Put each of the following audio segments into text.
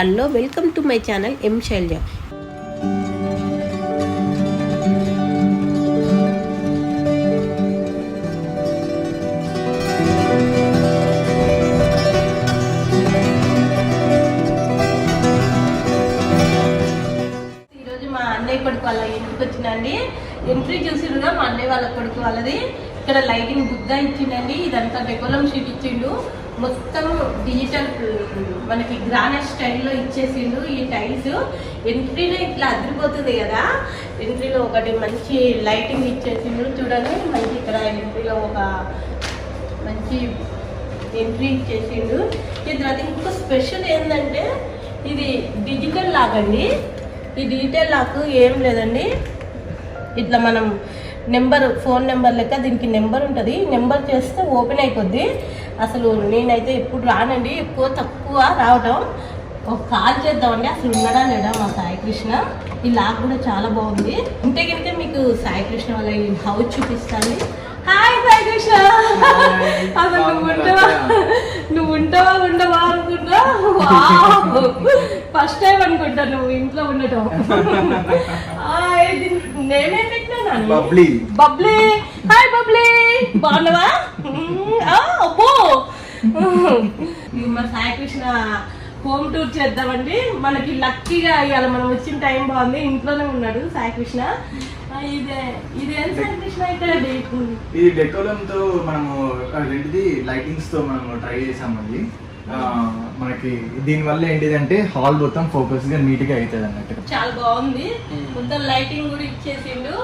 Hello welcome to my channel M Shailaja. ఈరోజు మా అన్నయ్య కొడుకు వాళ్ళ ఇంటికి వచ్చినండి. ఎంట్రీ చూసిండుగా మా అన్నయ్య వాళ్ళ కొడుకు వాళ్ళది. ఇక్కడ లైటింగ్ బుగ్గా ఇచ్చిండండి. ఇదంతా డెకోరం షీట్ ఇచ్చిండు. మొత్తం డిజిటల్ మనకి గ్రానైట్ స్టైల్లో ఇచ్చేసిండు. ఈ టైల్స్ ఎంట్రీలో ఇట్లా అదిరిపోతుంది కదా. ఎంట్రీలో ఒకటి మంచి లైటింగ్ ఇచ్చేసిండు చూడండి. మనకి ఇక్కడ ఎంట్రీలో ఒక మంచి ఎంట్రీ ఇచ్చేసిండు. ఈ తర్వాత ఇంకొక స్పెషల్ ఏంటంటే ఇది డిజిటల్ లాక్ అండి. ఈ డిజిటల్ లాక్ ఏం లేదండి, ఇట్లా మనం ఫోన్ నెంబర్ లెక్క దీనికి నెంబర్ ఉంటుంది. నెంబర్ చేస్తే ఓపెన్ అయిపోద్ది. అసలు నేనైతే ఎప్పుడు రానండి, తక్కువ రావడం. ఒక కాల్ చేద్దామండి. అసలు ఉన్నాడా లేడా మా సాయికృష్ణ. ఈ లాక్ కూడా చాలా బాగుంది. ఉంటే కనుక మీకు సాయికృష్ణ వాళ్ళ హౌస్ చూపిస్తాను. హాయ్ సాయికృష్ణ. అసలు నువ్వు ఉంటావా అనుకుంటా. ఫస్ట్ టైం అనుకుంటా నువ్వు ఇంట్లో ఉండటం. నేనేం పెట్టినాను? బబ్లీ. హాయ్ బబ్లీ, బాగున్నావా? అబ్బో, మా సాయికృష్ణ హోమ్ టూర్ చేద్దామండి. మనకి లక్కీగా ఇవాళ మనం వచ్చిన టైం బాగుంది. ఇంట్లోనే ఉన్నాడు సాయికృష్ణ. ఇది డెకోరంతో మనము రెండుది లైటింగ్స్ తో మనము ట్రై చేసామండి. మనకి దీని వల్ల ఏంటిదంటే హాల్ మొత్తం ఫోకస్ గా నీట్ గా అవుతుంది అన్నట్టు. చాలా బాగుంది. మొత్తం లైటింగ్ కూడా ఇచ్చేసిండు.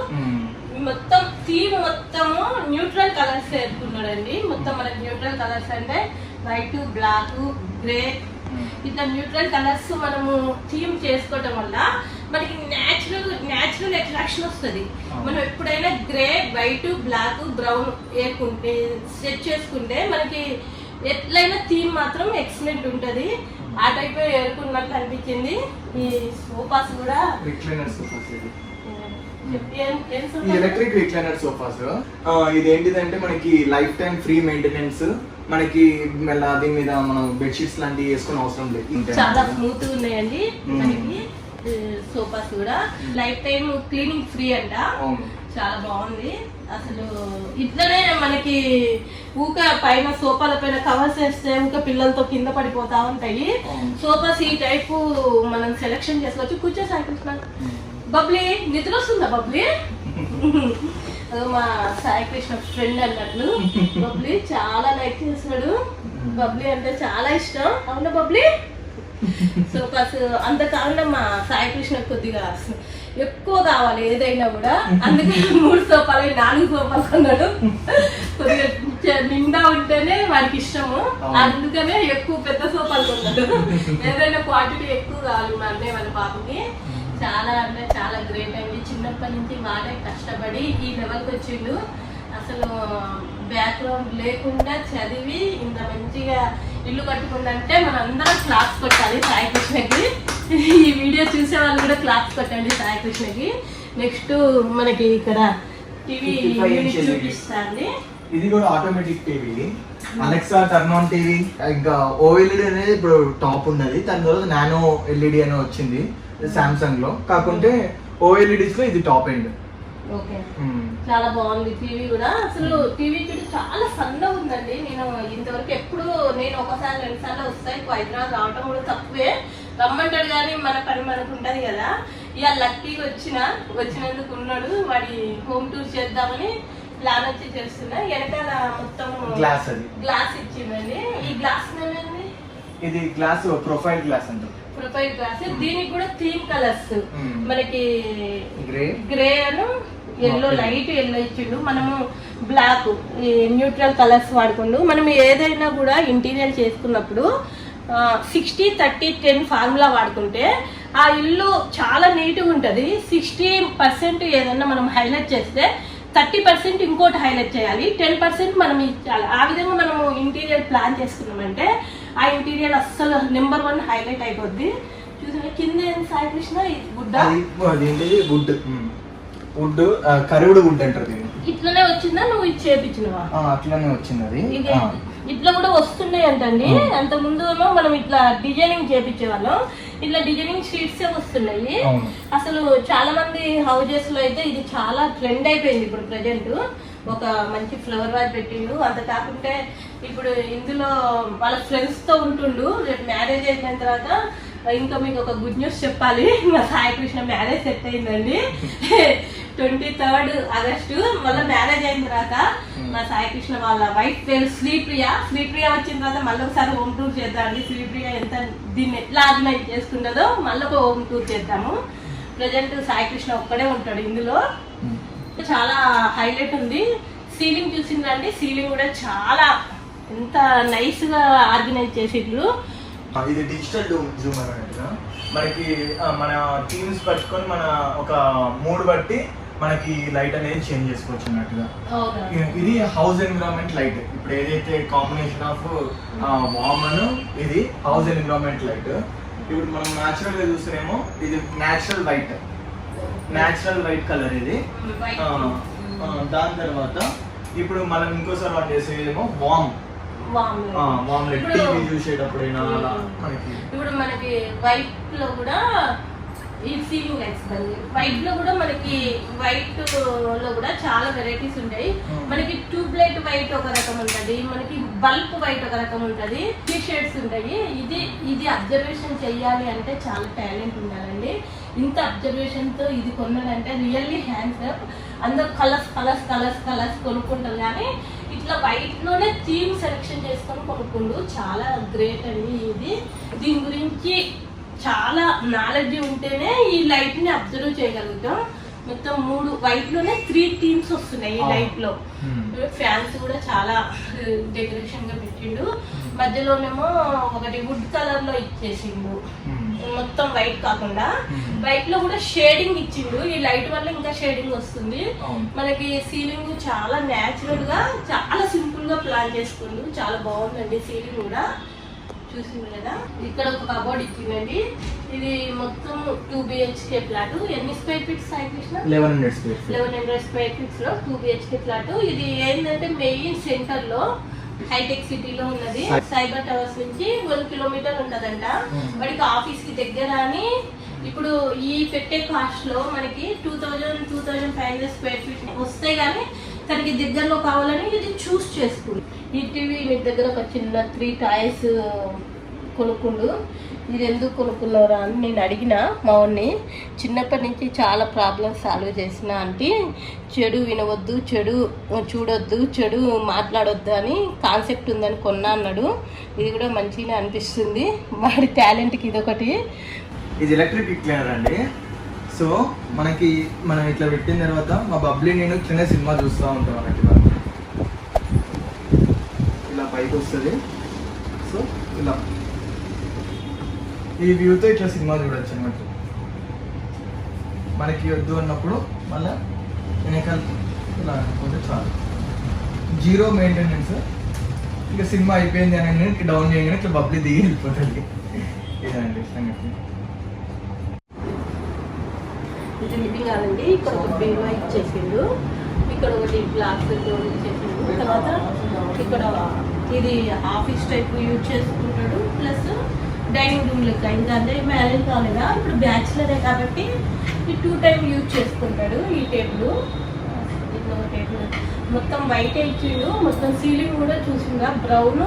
మొత్తం థీమ్ మొత్తము న్యూట్రల్ కలర్స్ వేసుకున్నాడండి. మొత్తం మనకి న్యూట్రల్ కలర్స్ అంటే వైట్, బ్లాక్, గ్రే, ఇట్లా న్యూట్రల్ కలర్స్ మనము థీమ్ చేసుకోవటం వల్ల మనకి న్యాచురల్ అట్రాక్షన్ వస్తుంది. మనం ఎప్పుడైనా గ్రే, వైట్, బ్లాక్, బ్రౌన్ వేసుకుంటే సెట్ చేసుకుంటే మనకి ఎట్లయినా థీమ్ మాత్రం ఎక్సలెంట్ ఉంటుంది. ఆ టైప్ ఏరుకున్నట్లు అనిపించింది. ఈ సోఫాస్ కూడా ఎలక్ట్రిక్ రిక్లైనర్ సోఫాస్. ఇది ఏంటిదంటే మనకి లైఫ్ టైం ఫ్రీ మెయింటెనెన్స్. మనకి మళ్ళీ దీని మీద మనం బెడ్షీట్స్ లాంటివి వేసుకునే అవసరం లేదు. చాలా స్మూత్ ఉన్నాయండి. మనకి సోఫాస్ కూడా లైఫ్ టైం క్లీనింగ్ ఫ్రీ అంట. చాలా బాగుంది. అసలు ఇట్లనే మనకి ఊక పైన సోఫాల పైన కవర్స్ వేస్తే ఊక పిల్లలతో కింద పడిపోతా ఉంటాయి. సోఫాస్ ఈ టైపు మనం సెలెక్షన్ చేసుకోవచ్చు. కూర్చో సాయికృష్ణ. బబ్లీ నిద్ర వస్తుందా బబ్లీ? మా సాయికృష్ణ ఫ్రెండ్ అన్నట్లు బబ్లీ చాలా లైక్ చేస్తాడు. బబ్లీ అంటే చాలా ఇష్టం. అవునా బబ్లీ? సోఫాస్ అంత కాకుండా మా సాయికృష్ణ కొద్దిగా ఎక్కువ కావాలి ఏదైనా కూడా. అందుకే 3 సోఫాలు 4 సోఫాలు కొన్నాడు. కొద్దిగా నిండా ఉంటేనే వాడికి ఇష్టము. అందుకనే ఎక్కువ పెద్ద సోఫాలు కొన్నాడు. ఏదైనా క్వాంటిటీ ఎక్కువ కావాలి మా అన్నయ్య వాళ్ళ పాపకి. చాలా అంటే చాలా గ్రేట్ అండి. చిన్నప్పటి నుంచి వాడే కష్టపడి ఈ లెవెల్కి వచ్చిండు. అసలు బ్యాక్గ్రౌండ్ లేకుండా చదివి ఇంత మంచిగా ఇల్లు కట్టుకుందంటే మనందరం క్లాప్స్ కొట్టాలి సాయికృష్ణకి. ఈ వీడియో చూసే వాళ్ళు కూడా క్లాప్స్ కొట్టండి సాయికృష్ణకి. నెక్స్ట్ మనకి ఇక్కడ టీవీ చూపిస్తాండి. ఇది కూడా automatic TV, Alexa turn on TV. ఇంకా ఓఎల్ఈడి అనేది ఇప్పుడు టాప్ ఉన్నది. దాని తర్వాత నానో ఎల్ఈడి అని వచ్చింది సామ్సంగ్ లో. కాకుంటే ఓఎల్ఈడిస్ లో ఇది టాప్ ఎండ్. ఓకే, చాలా బాగుంది టీవీ కూడా. అసలు టీవీ చూడు చాలా సన్నగా ఉందండి. నేను ఇంతవరకు ఎప్పుడు నేను 1-2 సార్లు వస్తాయి. హైదరాబాద్ రావటం కూడా తక్కువే. రమ్మంటాడు కానీ మన పని మనకు ఉంటది కదా. ఇవాళ లక్కీగా వచ్చినందుకు ఉన్నాడు. వాడి హోమ్ టూర్ చేద్దామని ప్లాన్ వచ్చి చేస్తున్నా. వెనకాల మొత్తం గ్లాస్ ఇచ్చిందండి. ఈ గ్లాస్ ఏమైంది? ఇది గ్లాస్ ప్రొఫైల్ గ్లాస్ అంటే ప్రొఫైల్ గ్లాస్. దీనికి కూడా థీమ్ కలర్స్ మనకి గ్రే అను ఎల్లో, లైట్ ఎల్లో ఇచ్చిండు. మనము బ్లాక్, న్యూట్రల్ కలర్స్ వాడుకుండు. మనం ఏదైనా కూడా ఇంటీరియర్ చేసుకున్నప్పుడు 60-30-10 ఫార్ములా వాడుకుంటే ఆ ఇల్లు చాలా నీట్గా ఉంటుంది. 60% ఏదన్నా మనం హైలైట్ చేస్తే 30% ఇంకోటి హైలైట్ చేయాలి, 10% మనం ఇచ్చాలి. ఆ విధంగా మనము ఇంటీరియర్ ప్లాన్ చేసుకున్నామంటే ఆ ఇంటీరియర్ అస్సలు నెంబర్ 1 హైలైట్ అయిపోద్ది. చూసారా కింద ఏం సాయికృష్ణ? వుడ్ కరువుడు వుడ్ అంటారు. ఇట్లనే వచ్చిందా? నువ్వు ఇది చేపించినవా? అట్లనే వచ్చింది. అది ఇట్లా కూడా వస్తున్నాయి అంటండి. అంత ముందు మనం ఇట్లా డిజైనింగ్ చేపించే వాళ్ళం. ఇట్లా డిజైనింగ్ షీట్స్ వస్తున్నాయి. అవును. అసలు చాలా మంది హౌజెస్ లో అయితే ఇది చాలా ట్రెండ్ అయిపోయింది ఇప్పుడు ప్రెజెంట్. ఒక మంచి ఫ్లవర్ వాజ్ పెట్టిండు. అంత కాకుంటే ఇప్పుడు ఇందులో వాళ్ళ ఫ్రెండ్స్ తో ఉంటుండు. రేపు మ్యారేజ్ అయిన తర్వాత ఇంకా మీకు ఒక గుడ్ న్యూస్ చెప్పాలి. మా సాయి కృష్ణ మ్యారేజ్ సెట్ అయిందండి. 23rd August. మళ్ళీ మ్యారేజ్ అయిన తర్వాత మా సాయి కృష్ణ వాళ్ళ వైఫ్ పేరు శ్రీప్రియ వచ్చిన తర్వాత మళ్ళీ ఒకసారి హోమ్ టూర్ చేద్దామండి. శ్రీప్రియ ఎంత దీన్ని ఎట్లా ఆర్గనైజ్ చేసుకుంటుందో మళ్ళీ ఒక హోమ్ టూర్ చేద్దాము. ప్రజెంట్ సాయి కృష్ణ ఒక్కడే ఉంటాడు ఇందులో. చాలా హైలైట్ ఉంది. సీలింగ్ చూసిందండి. సీలింగ్ కూడా చాలా ఎంత నైస్ గా ఆర్గనైజ్ చేసిండ్రు. ఇది డిజిటల్ జూమ్ అన్నట్టుగా మనకి మన థీమ్స్ పట్టుకొని మన ఒక మూడ్ బట్టి మనకి లైట్ అనేది చేంజ్ చేసుకోవచ్చు అన్నట్టుగా. ఇది హౌస్ ఎన్విరాన్మెంట్ లైట్. ఇప్పుడు ఏదైతే కాంబినేషన్ ఆఫ్ వామ్ అను ఇది హౌస్ ఎన్విరాన్మెంట్ లైట్. ఇప్పుడు మనం న్యాచురల్ గా చూస్తేనేమో ఇది న్యాచురల్ వైట్ కలర్ ఇది. దాని తర్వాత ఇప్పుడు మనం ఇంకోసారి వన్ చేసేదేమో వామ్ లైట్. టీవీ చూసేటప్పుడైనా అలా మనకి ఇప్పుడు మనకి వైట్ లో కూడా ఈ సీలింగ్ లైట్స్ వైట్ లో కూడా మనకి వైట్ లో కూడా చాలా వెరైటీస్ ఉంటాయి. మనకి ట్యూబ్ లైట్ వైట్ ఒక రకం ఉంటది, మనకి బల్బ్ వైట్ ఒక రకం ఉంటది, టీ షేడ్స్ ఉంటాయి. ఇది అబ్జర్వేషన్ చెయ్యాలి అంటే చాలా టాలెంట్ ఉండాలండి. ఇంత అబ్జర్వేషన్ తో ఇది కొన్నాడంటే రియల్లీ హ్యాండ్స్ అప్. అందరూ కలర్స్ కొనుక్కుంటారు కానీ ఇట్లా వైట్ లోనే థీమ్ సెలెక్షన్ చేసుకొని కొనుక్కుండు. చాలా గ్రేట్ అండి ఇది. దీని గురించి చాలా నాలెడ్జ్ ఉంటేనే ఈ లైట్ ని అబ్జర్వ్ చేయగలుగుతాం. మొత్తం 3 వైట్ లోనే 3 థీమ్స్ వస్తున్నాయి ఈ లైట్ లో. ఫ్యాన్స్ కూడా చాలా డెకరేషన్ గా పెట్టిండు. మధ్యలోనేమో ఒకటి వుడ్ కలర్ లో ఇచ్చేసిండు, మొత్తం వైట్ కాకుండా. వైట్ లో కూడా షేడింగ్ ఇచ్చిండు. ఈ లైట్ వల్ల ఇంకా షేడింగ్ వస్తుంది మనకి. సీలింగ్ చాలా న్యాచురల్ గా చాలా సింపుల్ గా ప్లాన్ చేసుకుండు. చాలా బాగుందండి సీలింగ్ కూడా. చూసింది కదా, ఇక్కడ ఒక కబోర్డ్ ఇచ్చిందండి. ఇది మొత్తం 2 BHK ఫ్లాట్. ఎన్ని square feets Sai Krishna? 1100 square feets లో 2 BHK ఫ్లాట్. ఇది ఏంటంటే మెయిన్ సెంటర్ లో హైటెక్ సిటీలో ఉన్నది. సైబర్ టవర్స్ నుంచి 1 కిలోమీటర్ ఉంటదంట. వాడికి ఆఫీస్ కి దగ్గర అని. ఇప్పుడు ఈ పెట్టే కాస్ట్ లో మనకి 2500 స్క్వేర్ ఫీట్ వస్తే గానీ తనకి దగ్గరలో కావాలని ఇది చూస్ చేసుకుంది. ఈ టీవీ మీ దగ్గర ఒక చిన్న 3 టాయ్స్ కొనుక్కుండు. ఇది ఎందుకు కొనుక్కున్నారా అని నేను అడిగిన మా వాడిని. చిన్నప్పటి నుంచి చాలా ప్రాబ్లమ్స్ సాల్వ్ చేసిన అంటే చెడు వినవద్దు, చెడు చూడొద్దు, చెడు మాట్లాడొద్దు అని కాన్సెప్ట్ ఉందని కొన్నా అన్నాడు. ఇది కూడా మంచిగా అనిపిస్తుంది. వాడి టాలెంట్కి ఇదొకటి. ఇది ఎలక్ట్రిక్ క్లీనర్ అండి. సో మనం ఇట్లా పెట్టిన తర్వాత మా బబ్లీ నేను చిన్న సినిమా చూస్తూ ఉంటాం అన్నట్టుగా. ఇలా పైకి వస్తుంది. సో ఇలా ఈ వ్యూతో ఇట్లా సినిమా చూడొచ్చు అన్నమాట. మనకి వద్దు అన్నప్పుడు మళ్ళీ వెనకాల ఇలా అనుకుంటే చాలు. 0 మెయింటెనెన్స్. ఇక సినిమా అయిపోయింది అని డౌన్ చేయగానే ఇట్లా బబ్లీ దిగి వెళ్ళిపోతుంది. ఇదండి సంగతి. ఇది లివింగ్ కాదండి. ఇక్కడ ఒక బీరువా ఇచ్చేసిండు. ఇక్కడ ఒకటి గ్లాస్ డోర్ ఇచ్చేసిండు. తర్వాత ఇక్కడ ఇది ఆఫీస్ టైప్ యూజ్ చేసుకుంటాడు. ప్లస్ డైనింగ్ రూమ్ లెక్క. ఇంకా అంటే మ్యారేజ్ కాలేదా, ఇప్పుడు బ్యాచులరే కాబట్టి ఈ 2 టైం యూజ్ చేసుకుంటాడు. ఈ టేబుల్ ఇట్లా ఒక టేబుల్ మొత్తం వైట్ ఇచ్చిండు. మొత్తం సీలింగ్ కూడా చూసిందా, బ్రౌన్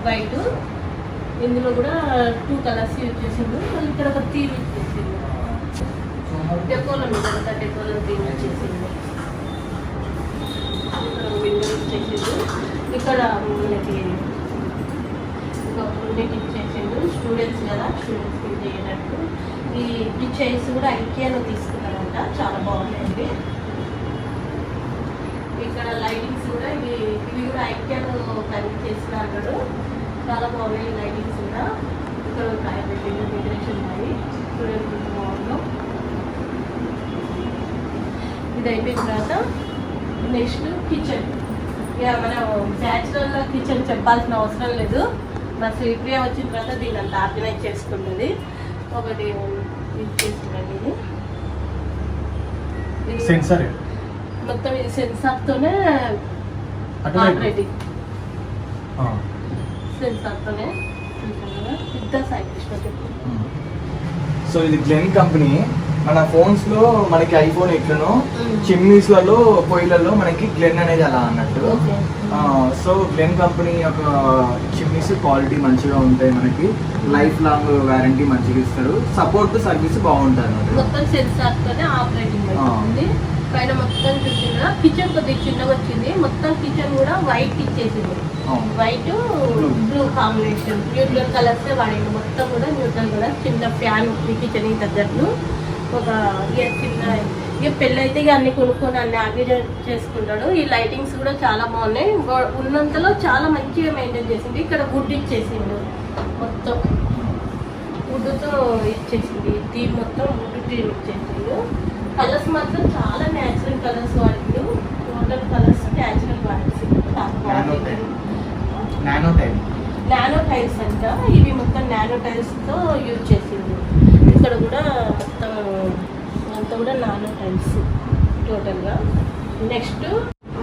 వైట్. ఇందులో కూడా 2 కలర్స్ యూజ్ చేసిండు. మళ్ళీ ఇక్కడ ఒక థీమ్ ఇచ్చేసిండు. డెకోలం థీమ్ వచ్చేసింది. ఇక్కడ విండో ఇచ్చేసిండు. ఇక్కడ మనకి ఒక యూనిట్ ఇచ్చేసిండు. స్టూడెంట్స్ కదా, స్టూడెంట్స్కి చేయనట్టు. ఈ చైర్స్ కూడా ఐకియాలో తీసుకున్నారంట. చాలా బాగున్నాయండి. ఇక్కడ లైటింగ్స్ కూడా ఇవి కూడా ఐకియాలో కనెక్ట్ చేసిన అన్నాడు. చాలా బాగున్నాయి లైటింగ్స్ కూడా. ఇక్కడ డెకరేషన్ ఉన్నాయి. స్టూడెంట్స్ బాగుందో. ఇది అయిపోయిన తర్వాత నెక్స్ట్ కిచెన్. ఇక మనం బ్యాచులర్లో కిచెన్ చెప్పాల్సిన అవసరం లేదు. మా శ్రీప్రియ వచ్చిన తర్వాత దీన్ని అంతా ఆర్గనైజ్ చేసుకుంటుంది. ఒకటి ఇది చేసిందండి. ఇది సెన్సార్ మొత్తం ఇది సెన్సార్తోనే ఆపరేటింగ్. సెన్సార్తోనే పెద్ద సాయి కృష్ణ చెప్పు. సో ఇది గ్లెన్ కంపెనీ. మన ఫోన్స్ లో మనకి ఐఫోన్ ఎట్లనో చిమ్నీస్ లలో పొయ్యిలలో మనకి గ్లెన్ అనేది అలా అన్నట్టు. సో గ్లెన్ కంపెనీ యొక్క చిమ్నీస్ క్వాలిటీ మంచిగా ఉంటాయి, మనకి లైఫ్ లాంగ్ వారంటీ మంచిగా ఇస్తారు, సపోర్ట్ సర్వీస్ బాగుంటుంది. మొత్తం సెన్సార్ తోనే ఆపరేటింగ్ అవుతుంది. పైన మొత్తం చూసిందా కిచెన్ కొద్దిగా చిన్నగా వచ్చింది, మొత్తం కిచెన్ కూడా వైట్ ఇచ్చేసింది, white blue combination neutral colours వాడింది, మొత్తం కూడా న్యూట్రల్ కలర్. చిన్న ఫ్యాన్ కిచెన్ కి తగ్గట్టు ఒక చిన్న ఇక పెళ్ళి అయితే ఇక అన్ని కొనుక్కొని అన్ని ఆర్గనైజ్ చేసుకుంటాడు. ఈ లైటింగ్స్ కూడా చాలా బాగున్నాయి, ఉన్నంతలో చాలా మంచిగా మెయింటైన్ చేసింది. ఇక్కడ వుడ్ ఇచ్చేసిండు, మొత్తం వుడ్తో ఇచ్చేసింది, థీమ్ మొత్తం వుడ్ థీమ్ ఇచ్చేసిండు. కలర్స్ మాత్రం చాలా న్యాచురల్ కలర్స్ వాడిండు, టోటల్ కలర్స్ న్యాచురల్ వాడేసి నానో టైల్స్ అంట. ఇవి మొత్తం నానో టైల్స్ తో యూజ్ చేసిండు. ఇక్కడ కూడా మొత్తం అంతా కూడా నానో టైల్స్ టోటల్గా. నెక్స్ట్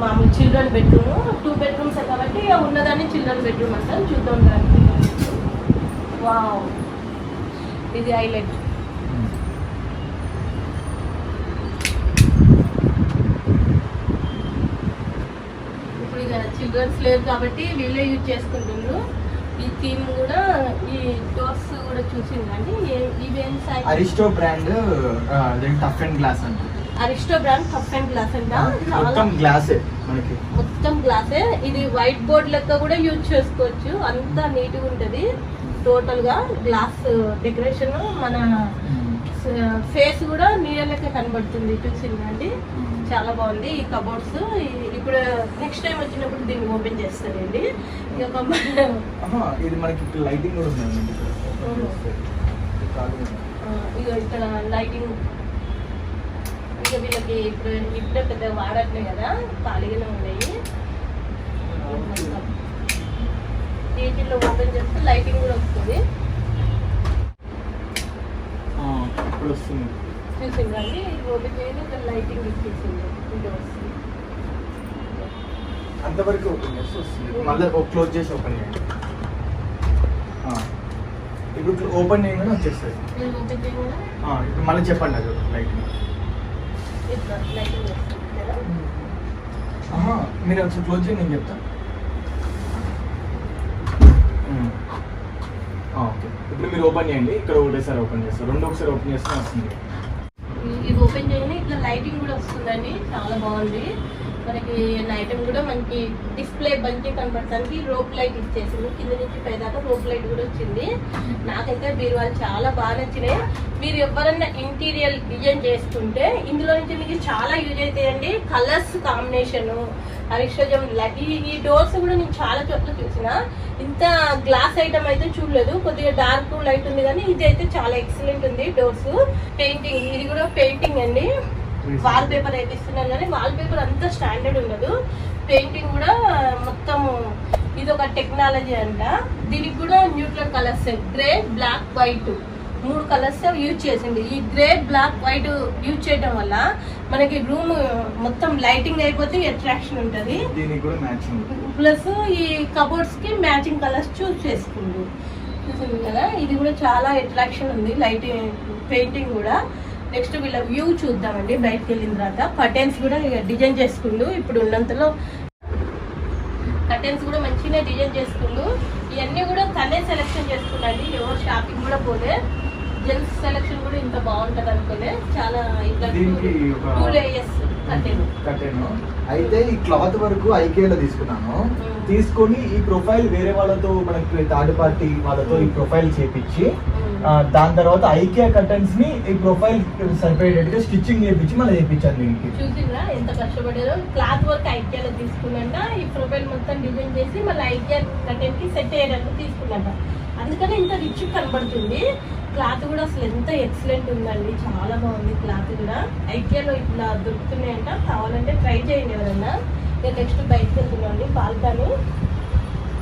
మామూలు చిల్డ్రన్ బెడ్రూమ్, 2 bedrooms కాబట్టి ఉన్నదాన్ని చిల్డ్రన్ బెడ్రూమ్ అంటారు. చూద్దాం దానికి. వావ్, ఇది హైలైట్. ఇప్పుడు ఇక చిల్డ్రన్స్ లేరు కాబట్టి వీళ్ళే యూజ్ చేసుకుంటున్నారు. ఈ థీమ్ కూడా ఈ డోర్స్ కూడా చూసిందండి. ఇవేం Aristo brand tough and glass అంట. Aristo brand tough and glass అంట. మొత్తం గ్లాసే మనకి, మొత్తం గ్లాసే. ఇది వైట్ బోర్డ్ లెక్క కూడా యూజ్ చేసుకోవచ్చు, అంతా నీట్ గా ఉంటది. టోటల్ గా గ్లాస్ డెకరేషన్, మన ఫేస్ కూడా నీళ్ళ లెక్క కనబడుతుంది. చూసిందండి, చాలా బాగుంది. ఈ కబోర్డ్స్ ఇప్పుడు నెక్స్ట్ టైం వచ్చినప్పుడు దీన్ని ఓపెన్ చేస్తానండి. ఇది మనకి లైటింగ్ కూడా ఉంది. ఇక ఇక్కడ లైటింగ్, ఇక వీళ్ళకి ఇప్పుడు ఇప్పుడే పెద్ద వాడట్లే కదా, ఖాళీగానే ఉన్నాయి. టీవీలో ఓపెన్ చేస్తే లైటింగ్ కూడా వస్తుంది. ఇప్పుడు వస్తుంది, చూసిందండి. ఓపెన్ చేయండి, ఇక్కడ లైటింగ్ ఇచ్చేసింది. అంతవరకు ఓపెన్ చేసి వస్తుంది, మళ్ళీ క్లోజ్ చేసి ఓపెన్ చేయండి. ఇప్పుడు ఓపెన్ చేయగానే వచ్చేస్తుంది. ఇప్పుడు మళ్ళీ చెప్పండి అది లైటింగ్. మీరు ఒకసారి క్లోజ్ చేయండి, నేను చెప్తాను. ఓకే, ఇప్పుడు మీరు ఓపెన్ చేయండి. ఇక్కడ ఒకటేసారి ఓపెన్ చేస్తారు, రెండు ఒకసారి ఓపెన్ చేస్తే వస్తుంది. ఇది ఓపెన్ చేయగానే ఇట్లా లైటింగ్ కూడా వస్తుందండి, చాలా బాగుంది. మనకి ఐటమ్ కూడా మనకి డిస్ప్లే బంచి కనపడటానికి రోప్ లైట్ ఇచ్చేసింది, కింద నుంచి పైదాకా రోప్ లైట్ కూడా వచ్చింది. నాకైతే బీరువాలు చాలా బాగా నచ్చినాయి. మీరు ఎవరన్నా ఇంటీరియర్ డిజైన్ చేసుకుంటే ఇందులో నుంచి మీకు చాలా యూజ్ అవుతాయండి. కలర్స్ కాంబినేషన్, అరిష్టజం, ఈ డోర్స్ కూడా నేను చాలా చోట్ల చూసిన. ఇంత గ్లాస్ ఐటమ్ అయితే చూడలేదు, కొద్దిగా డార్క్ లైట్ ఉంది కానీ ఇది అయితే చాలా ఎక్సలెంట్ ఉంది. డోర్స్ పెయింటింగ్, ఇది కూడా పెయింటింగ్ అండి. వాల్ పేపర్ వేపిస్తున్నారు కానీ వాల్ పేపర్ అంతా స్టాండర్డ్ ఉండదు. పెయింటింగ్ కూడా మొత్తం ఇది ఒక టెక్నాలజీ అంట. దీనికి కూడా neutral colours grey, black, white 3 colours use చేసింది. ఈ గ్రే, బ్లాక్, వైట్ యూజ్ చేయడం వల్ల మనకి రూమ్ మొత్తం లైటింగ్ అయిపోతే అట్రాక్షన్ ఉంటుంది. ప్లస్ ఈ కబోర్డ్స్ కి మ్యాచింగ్ కలర్స్ చూస్ చేసుకుంది. చూసింది కదా, ఇది కూడా చాలా అట్రాక్షన్ ఉంది లైటింగ్, పెయింటింగ్ కూడా. నెక్స్ట్ వీళ్ళ వ్యూ చూద్దామండి. బయటకు వెళ్ళిన తర్వాత కర్టెన్స్ కూడా డిజైన్ చేసుకుండు. ఇప్పుడు ఉన్నంతలో కర్టెన్స్ కూడా మంచిగా డిజైన్ చేసుకుండు. ఇవన్నీ కూడా తనే సెలెక్షన్ చేసుకున్నాండి, ఎవరు షాపింగ్ కూడా పోలే. జెంట్స్ సెలెక్షన్ కూడా ఇంత బాగుంటది అనుకోలే. చాలా ఇట్లా 2 layers కర్టెన్. అయితే ఈ క్లాత్ వరకు ఐకేలో తీసుకున్నాను. తీసుకొని ఈ ప్రొఫైల్ వేరే వాళ్ళతో, మనకి థర్డ్ పార్టీ వాళ్ళతో ఈ ప్రొఫైల్ చేపించి దాని తర్వాత ఐకే కర్టన్స్ ని ఈ ప్రొఫైల్ సరిపోయేటట్టు గా స్టిచ్చింగ్ చేయించి మళ్ళీ చేయించాను. దీనికి చూసిందా ఎంత కష్టపడారో. క్లాత్ వర్క్ ఐకేలో తీసుకున్నాక ఈ ప్రొఫైల్ మొత్తం డిజైన్ చేసి మళ్ళీ ఐకే కర్టెన్ కి సెట్ అయ్యేటట్టు తీసుకున్నాక, అందుకని ఇంత రిచ్ కనబడుతుంది. క్లాత్ కూడా అసలు ఎంత ఎక్సలెంట్ ఉందండి, చాలా బాగుంది. క్లాత్ కూడా ఐకేలో ఇట్లా దొరుకుతున్నాయంట, కావాలంటే ట్రై చేయండి ఎవరన్నా. నేను నెక్స్ట్ బయటకు వెళ్తున్నాండి. బాల్కనీ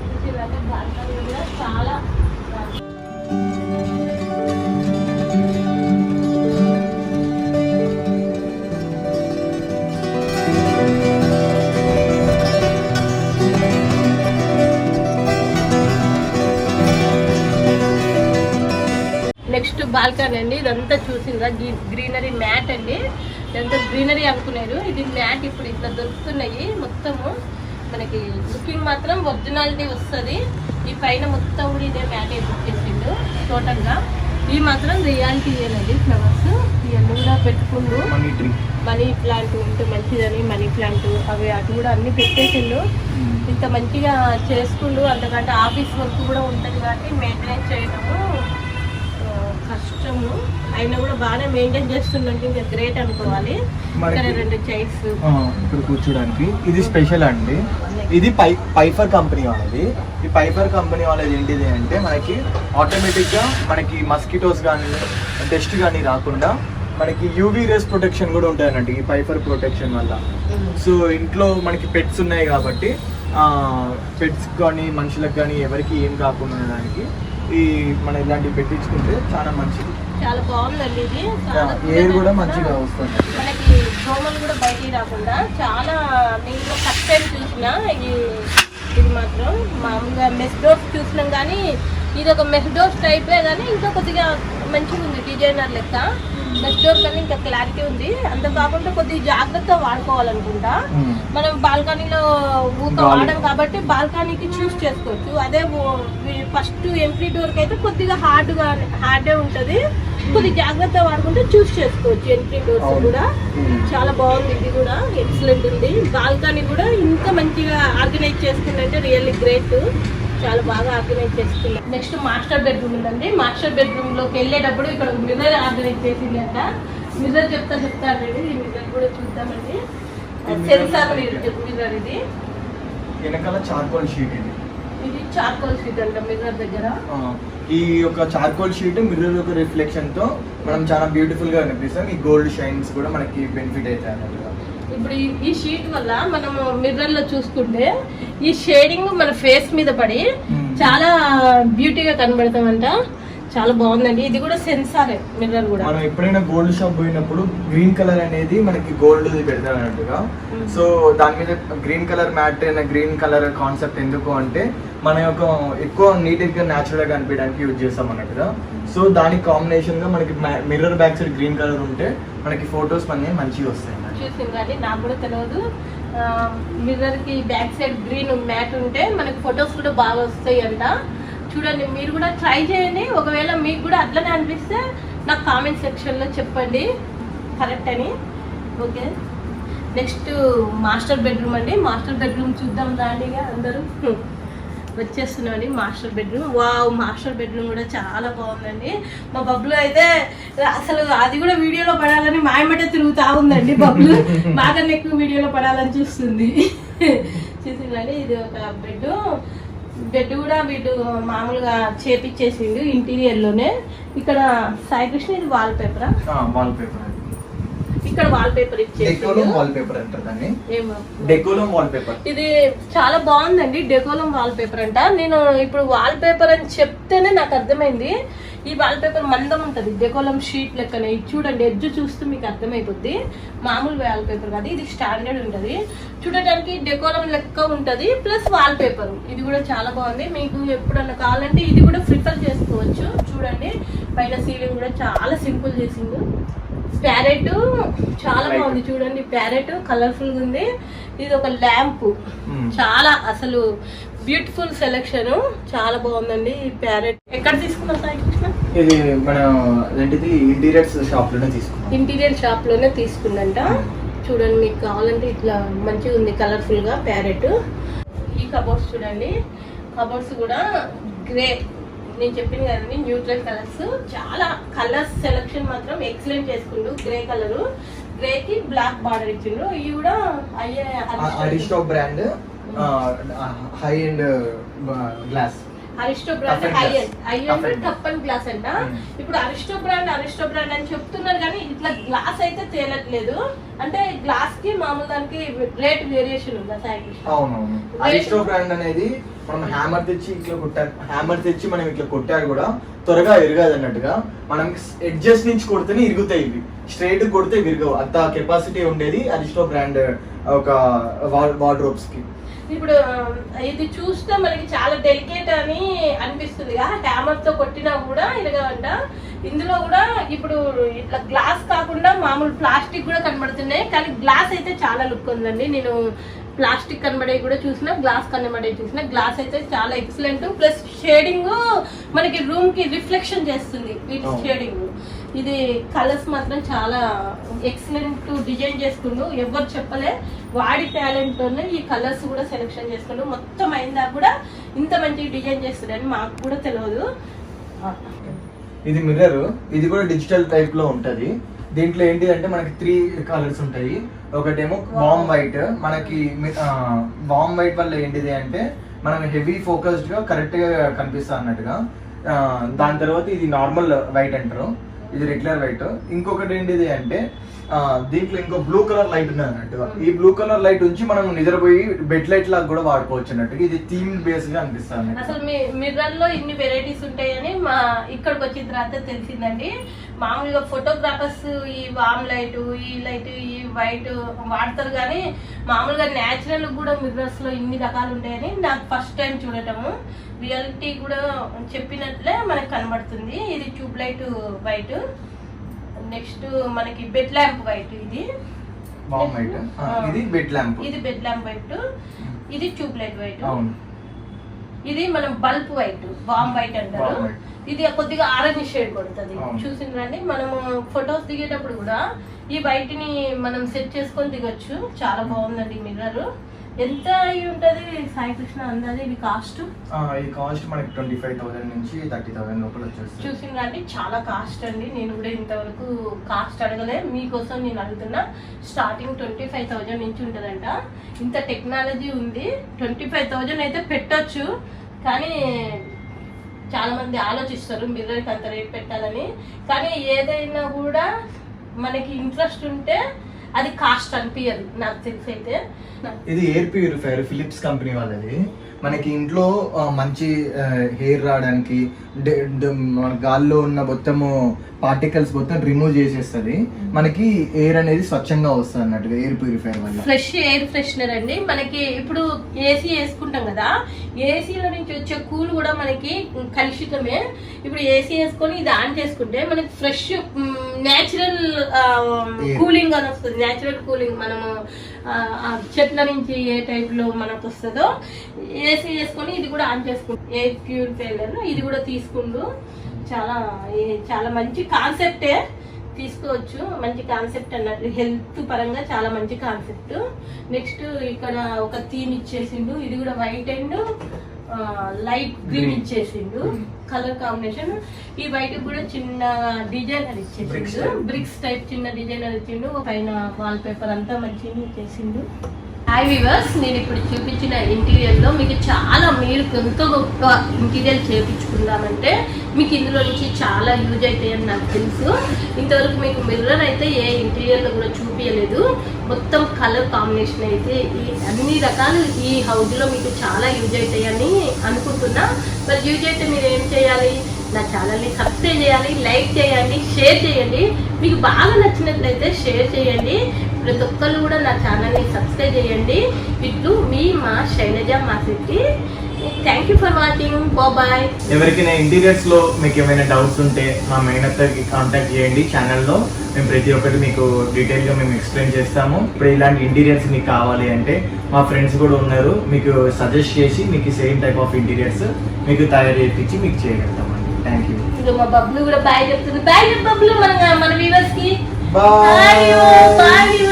చూసిందాక, బాల్కనీ కూడా చాలా నెక్స్ట్ బాల్కనీ అండి. ఇదంతా చూసిందా గ్రీనరీ మ్యాట్ అండి. ఇదంతా గ్రీనరీ అనుకున్నారు. ఇది మ్యాట్ ఇప్పుడు ఇట్లా దొరుకుతున్నాయి. మొత్తము మనకి లుకింగ్ మాత్రం ఒరిజినాలిటీ వస్తుంది. ఈ పైన మొత్తం కూడా ఇదే మ్యాట్ వేసేసిండు టోటల్గా. ఇవి మాత్రం రియాలిటీ అనేది ఫ్లవర్స్ ఇవన్నీ కూడా పెట్టుకుండు. మనీ ప్లాంట్ ఉంటే మంచిదని మనీ ప్లాంట్ అవి అటు కూడా అన్ని పెట్టేసిండు. ఇంత మంచిగా చేసుకుండు. అంతకంటే ఆఫీస్ వర్క్ కూడా ఉంటుంది కాబట్టి మెయింటైన్ చేయడము కష్టము. అయినా కూడా బాగానే మెయింటైన్ చేస్తుందంటే ఇంకా గ్రేట్ అనుకోవాలి. ఇక్కడ 2 చైర్స్ ఇక్కడ కూర్చోడానికి. ఇది స్పెషల్ అండి. ఇది పైఫర్ కంపెనీ వాళ్ళది. ఈ పైఫర్ కంపెనీ వాళ్ళది ఏంటిది అంటే మనకి ఆటోమేటిక్గా మనకి మస్కిటోస్ కానీ డస్ట్ కానీ రాకుండా మనకి యూవీ రేస్ ప్రొటెక్షన్ కూడా ఉంటుంది అన్నట్టు ఈ పైఫర్ ప్రొటెక్షన్ వల్ల. సో ఇంట్లో మనకి పెట్స్ ఉన్నాయి కాబట్టి పెట్స్ కానీ మనుషులకు కానీ ఎవరికి ఏం కాకుండా ఉండడానికి ఈ మనం ఇలాంటివి పెట్టించుకుంటే చాలా మంచిది. చాలా బాగుందండి. ఇది ఎయిర్ కూడా మంచిగా వస్తుంది. మనకి దోమలు కూడా బయటికి రాకుండా చాలా నేను ఫస్ట్ టైం చూసిన ఇది మాత్రం మామూలుగా మెస్ డోర్స్ చూసినాం కానీ ఇది ఒక మెస్ డోర్స్ టైపే కానీ ఇంకా కొద్దిగా మంచిగా ఉంది డిజైనర్ లెక్క. మెస్ డోర్ కానీ ఇంకా క్లారిటీ ఉంది. అంత కాకుండా కొద్దిగా జాగ్రత్త వాడుకోవాలనుకుంటా. మనం బాల్కనీలో ఊక వాడడం కాబట్టి బాల్కనీకి చూస్ చేసుకోవచ్చు. అదే ఫస్ట్ ఎంట్రీ డోర్కి అయితే కొద్దిగా హార్డే ఉంటుంది. కొద్దిగా జాగ్రత్త వాడుకుంటే చూస్ చేసుకోవచ్చు. ఎంట్రీ డోర్స్ కూడా చాలా బాగుంది. ఇది కూడా ఎక్సలెంట్ ఉంది. బాల్కనీ కూడా ఇంత మంచిగా ఆర్గనైజ్ చేసుకుందంటే రియల్లీ గ్రేట్. చాలా బాగా ఆర్గనైజ్ చేసుకున్నాం. నెక్స్ట్ మాస్టర్ బెడ్రూమ్ ఉందండి. మాస్టర్ బెడ్రూమ్ లోకి వెళ్ళేటప్పుడు ఇక్కడ మిర్రర్ ఆర్గనైజ్ చేసింది అంట. మిర్రర్ చెప్తానండి. ఈ మిర్రర్ కూడా చూద్దామండి. సెన్సార్ మిర్రర్ ఇది. వెనకాల చార్కోల్ షీట్ ఇది చార్కోల్ షీట్ అంట మిర్రర్ దగ్గర. ఈ యొక్క చార్కోల్ షీట్ మిర్రర్ యొక్క రిఫ్లెక్షన్ తో మనం చాలా బ్యూటిఫుల్ గా కనిపిస్తాం. ఈ గోల్డ్ షైన్స్ కూడా మనకి బెనిఫిట్ అవుతాయి అన్నట్టుగా. ఇప్పుడు ఈ షీట్ వల్ల మనము మిర్రర్ లో చూసుకుంటే ఈ షేడింగ్ మన ఫేస్ మీద పడి చాలా బ్యూటీగా కనబడతామంట. చాలా బాగుందండి. ఇది కూడా సెన్సారే మిర్రర్ కూడా. మనం ఎప్పుడైనా గోల్డ్ షాప్ పోయినప్పుడు గ్రీన్ కలర్ అనేది మనకి గోల్డ్ పెడతారు అన్నట్టుగా. సో దాని మీద గ్రీన్ కలర్ మ్యాట్ అయిన గ్రీన్ కలర్ కాన్సెప్ట్ ఎందుకు అంటే మన యొక్క ఎక్కువ నీట్గా న్యాచురల్ గా కనిపించడానికి యూజ్ చేస్తాం అన్నట్టుగా. సో దానికి కాంబినేషన్ గా మనకి mirror back side green colour ఉంటే మనకి ఫొటోస్ మనకి మంచిగా వస్తాయి. చూసింది కానీ నాకు కూడా తెలియదు. మిర్రర్ కి బ్యాక్ సైడ్ గ్రీన్ మ్యాట్ ఉంటే మనకి ఫొటోస్ కూడా బాగా వస్తాయి అంట. చూడండి, మీరు కూడా ట్రై చేయండి. ఒకవేళ మీకు కూడా అట్లనే అనిపిస్తే నాకు కామెంట్ సెక్షన్లో చెప్పండి కరెక్ట్ అని. ఓకే, నెక్స్ట్ మాస్టర్ బెడ్రూమ్ అండి. మాస్టర్ బెడ్రూమ్ చూద్దాం దానిగా అందరూ వచ్చేస్తున్నాండి. Master bedroom. Wow, master bedroom కూడా చాలా బాగుందండి. మా బబ్లు అయితే అసలు అది కూడా వీడియోలో పడాలని మాయమటే తిరుగుతూ ఉందండి. బబ్లు మాకన్నా ఎక్కువ వీడియోలో పడాలని చూస్తుంది. చూసిందండి, ఇది ఒక బెడ్ కూడా వీళ్ళు మామూలుగా చేపించేసిండు ఇంటీరియర్ లోనే. ఇక్కడ సాయి కృష్ణ ఇది వాల్ పేపర్ ఇక్కడ wall paper Decolam wall paper అంటారు దాన్ని. Decolam wall paper. ఇది చాలా బాగుందండి. డెకోలం వాల్ పేపర్ అంట. నేను ఇప్పుడు వాల్ పేపర్ అని చెప్తేనే నాకు అర్థమైంది. ఈ వాల్ పేపర్ మందం ఉంటుంది, డెకోలం షీట్ లెక్కనే. ఇది చూడండి, ఎడ్జ్ చూస్తే మీకు అర్థమైపోద్ది. మామూలు వాల్ పేపర్ కాదు, ఇది స్టాండర్డ్ ఉంటుంది. చూడటానికి డెకోలం లెక్క ఉంటుంది, ప్లస్ వాల్ పేపర్. ఇది కూడా చాలా బాగుంది. మీకు ఎప్పుడన్నా కావాలంటే ఇది కూడా ప్రిఫర్ చేసుకోవచ్చు. చూడండి, పైన సీలింగ్ కూడా చాలా సింపుల్ చేసిండు. ప్యారెట్ చాలా బాగుంది. చూడండి, ప్యారెట్ కలర్ఫుల్ గా ఉంది. ఇది ఒక ల్యాంప్, చాలా అసలు బ్యూటిఫుల్ సెలెక్షన్, చాలా బాగుందండి. ఈ ప్యారెట్ ఎక్కడ తీసుకున్నాం సాయి కృష్ణ? ఇది మన ఇంటీరియర్ షాప్ లోనే తీసుకున్నాం. ఇంటీరియర్ షాప్ లోనే తీసుకుందంట. చూడండి, మీకు కావాలంటే ఇట్లా మంచిగా ఉంది కలర్ఫుల్ గా ప్యారెట్. ఈ కబోర్డ్స్ చూడండి, కబోర్డ్స్ కూడా గ్రే, నేను చెప్పింది కదండి న్యూట్రల్ కలర్స్. చాలా కలర్స్ సెలెక్షన్ మాత్రం ఎక్సలెంట్ చేసుకుండు. గ్రే కలర్, గ్రే కి బ్లాక్ బార్డర్ ఇచ్చిండు. ఇవి కూడా Aristo brand high end glass. Aristo brand high end టప్పన్ గ్లాస్ అంట. ఇప్పుడు అరిస్టో బ్రాండ్ అని చెప్తున్నారు కానీ ఇట్లా గ్లాస్ అయితే తేలట్లేదు. అంటే గ్లాస్ కి మామూలు దానికి రేట్ వేరియేషన్ ఉందా సాయి కృష్ణ? అవునవును. అరిస్టో బ్రాండ్ అనేది మనం హ్యామర్ తెచ్చి మనం ఇట్లా కొట్టారు కూడా త్వరగా ఇరగదు అన్నట్టుగా. మనం ఎడ్జెస్ నుంచి కొడితేనే ఇరుగుతాయి, ఇవి స్ట్రైట్ కొడితే విరగవు. అంత కెపాసిటీ ఉండేది అరిస్టో బ్రాండ్ ఒక వార్డ్రోబ్స్ కి. ఇప్పుడు ఇది చూస్తే మనకి చాలా డెలికేట్ అని అనిపిస్తుంది, హ్యామర్ తో కొట్టినా కూడా ఇలాగంట. ఇందులో కూడా ఇప్పుడు ఇట్లా గ్లాస్ కాకుండా మామూలు ప్లాస్టిక్ కూడా కనబడుతున్నాయి, కానీ గ్లాస్ అయితే చాలా లుక్ ఉందండి. నేను ప్లాస్టిక్ కనబడే కూడా చూసిన, గ్లాస్ కనబడే చూసిన. గ్లాస్ అయితే చాలా ఎక్సలెంట్, ప్లస్ షేడింగ్ మనకి రూమ్ కి రిఫ్లెక్షన్ చేస్తుంది వీటి షేడింగ్. ఇది కలర్స్ మాత్రం చాలా ఎక్సలెంట్ డిజైన్ చేసుకుంటూ, ఎవరు చెప్పలే వాడి టాలెంట్ తోనే ఈ కలర్స్ కూడా సెలెక్షన్ చేసుకుంటూ మొత్తం అయిందా కూడా ఇంత మంచి డిజైన్ చేస్తుందని మాకు కూడా తెలియదు. ఇది మిర్రర్, ఇది కూడా డిజిటల్ టైప్ లో ఉంటది. దీంట్లో ఏంటి అంటే మనకి 3 కలర్స్ ఉంటాయి. ఒకటేమో వామ్ వైట్. మనకి వామ్ వైట్ వల్ల ఏంటిది అంటే మనం హెవీ ఫోకస్డ్ గా కరెక్ట్ గా కనిపిస్తా అన్నట్టుగా. దాని తర్వాత ఇది నార్మల్ వైట్ అంటారు, ఇది రెగ్యులర్ వైట్. ఇంకొకటి ఏంటిది అంటే దీంట్లో ఇంకో బ్లూ కలర్ లైట్ ఉన్నది అన్నట్టుగా. ఈ బ్లూ కలర్ లైట్ నుంచి మనం నిద్రపోయి బెడ్ లైట్ లాగా కూడా వాడుకోవచ్చు అన్నట్టుగా. ఇది థీమ్ బేస్ గా అనిపిస్తుంది. అసలు మిర్రర్ లో ఇన్ని వెరైటీస్ ఉంటాయని మా ఇక్కడికి వచ్చిన తర్వాత తెలిసిందండి. మామూలుగా ఫోటోగ్రాఫర్స్ ఈ వామ్ లైట్, ఈ లైట్, ఈ వైట్ వాడతారు, కానీ మామూలుగా న్యాచురల్ కూడా మిర్రర్స్ లో ఇన్ని రకాలు ఉంటాయని నాకు ఫస్ట్ టైం చూడటము. రియాలిటీ కూడా చెప్పినట్లే మనకు కనబడుతుంది. ఇది ట్యూబ్ లైట్ వైట్. నెక్స్ట్ మనకి బెడ్ ల్యాంప్ వైట్. ఇది ఇది బెడ్ ల్యాంప్, ఇది బెడ్ ల్యాంప్ వైట్. ఇది ట్యూబ్ లైట్ వైట్. ఇది మనం బల్బ్ వైట్, వామ్ వైట్ అంటారు. ఇది కొద్దిగా ఆరెంజ్ షేడ్ కొడుతుంది. చూసిందండి, మనము ఫొటోస్ దిగేటప్పుడు కూడా ఈ వైట్ ని మనం సెట్ చేసుకొని దిగొచ్చు. చాలా బాగుందండి మిర్రర్. ఎంత అయి ఉంటది సాయి కృష్ణ అందాది ఇది కాస్ట్? ఈ కాస్ట్ మనకి 25,000 నుంచి 30,000 లోపల వచ్చేస్తుంది. చూసిందండి, చాలా కాస్ట్ అండి. నేను కూడా ఇంతవరకు కాస్ట్ అడగలే, మీకోసం నేను అడుగుతున్నా. స్టార్టింగ్ 25,000 నుంచి ఉంటుందంట. ఇంత టెక్నాలజీ ఉంది. 25,000 అయితే పెట్టొచ్చు, కానీ చాలా మంది ఆలోచిస్తారు మిర్రర్కి అంత రేట్ పెట్టాలని. కానీ ఏదైనా కూడా మనకి ఇంట్రెస్ట్ ఉంటే అది కాస్ట్ అనిపించదు నాకు తెలిసి అయితే. ఇది ఎయిర్ ప్యూరిఫైయర్ ఫిలిప్స్ కంపెనీ వాళ్ళది. మనకి ఇంట్లో మంచి హెయిర్ రావడానికి మన గాల్లో ఉన్న మొత్తము పార్టికల్స్ మొత్తం రిమూవ్ చేసేస్తుంది. మనకి ఎయిర్ అనేది స్వచ్ఛంగా వస్తుంది అన్నట్టుగా ఎయిర్ ప్యూరిఫైయర్ వల్ల. ఫ్రెష్ ఎయిర్ ఫ్రెషనర్ అండి. మనకి ఇప్పుడు ఏసీ వేసుకుంటాం కదా, ఏసీలో నుంచి వచ్చే కూల్ కూడా మనకి కలుషితమే. ఇప్పుడు ఏసీ వేసుకొని ఇది ఆన్ చేసుకుంటే మనకి ఫ్రెష్ న్యాచురల్ కూలింగ్ అని వస్తుంది. న్యాచురల్ కూలింగ్ మనము చెట్ల నుంచి ఏ టైప్ లో మనకు వస్తుందో ఏసీ వేసుకొని ఇది కూడా ఆన్ చేసుకుంటాం. ఎయిర్ ప్యూరిఫైయర్ ఇది కూడా తీసుకుంటూ చాలా మంచి కాన్సెప్టే, తీసుకోవచ్చు. మంచి కాన్సెప్ట్ అన్నట్టు, హెల్త్ పరంగా చాలా మంచి కాన్సెప్ట్. నెక్స్ట్ ఇక్కడ ఒక థీమ్ ఇచ్చేసిండు. ఇది కూడా వైట్ అండ్ లైట్ గ్రీన్ ఇచ్చేసిండు కలర్ కాంబినేషన్. ఈ వైట్ కూడా చిన్న డిజైనర్ ఇచ్చేసిండు, బ్రిక్స్ టైప్ చిన్న డిజైనర్ ఇచ్చిండు. పైన వాల్ పేపర్ అంతా మంచిగా ఇచ్చేసిండు. హాయ్ వ్యూవర్స్, నేను ఇప్పుడు చూపించిన ఇంటీరియర్ లో మీకు చాలా, మీరు ఎంతో గొప్ప ఇంటీరియర్ చేయించుకుందామంటే మీకు ఇందులో నుంచి చాలా యూజ్ అవుతాయని నాకు తెలుసు. ఇంతవరకు మీకు మిర్రర్ అయితే ఏ ఇంటీరియర్ లో కూడా చూపించలేదు. మొత్తం కలర్ కాంబినేషన్ అయితే ఈ అన్ని రకాలు ఈ హౌస్ లో మీకు చాలా యూజ్ అవుతాయని అనుకుంటున్నా. మరి యూజ్ అయితే మీరు ఏం చేయాలి, నా ఛానల్ని సబ్స్క్రైబ్ చేయాలి, లైక్ చేయండి, షేర్ చేయండి. మీకు బాగా నచ్చినట్లయితే షేర్ చేయండి. ప్రతి ఒక్కళ్ళు కూడా నా ఛానల్ని సబ్స్క్రైబ్ చేయండి. ఇట్లు మీ మా శైలజ మాసికి. Thank you for watching. Bye. ఎవరికైనా ఇంటీరియర్స్ లో మీకు ఏమైనా డౌట్స్ ఉంటే మా మేనత్తకి కాంటాక్ట్ చేయండి. ఛానల్లో మేము ప్రతి ఒక్కటి మీకు డీటెయిల్ గా మేము ఎక్స్ప్లెయిన్ చేస్తాము. ఇప్పుడు ఇలాంటి ఇంటీరియర్స్ మీకు కావాలి అంటే మా ఫ్రెండ్స్ కూడా ఉన్నారు, మీకు సజెస్ట్ చేసి మీకు సేమ్ టైప్ ఆఫ్ ఇంటీరియర్స్ మీకు తయారు చేయించి మీకు చేయగలుగుతామండి. Thank you. మా బబ్లు కూడా బాయ్ చెప్తుంది. బాయ్ బబ్లు మన వ్యూవర్స్ కి. బాయ్.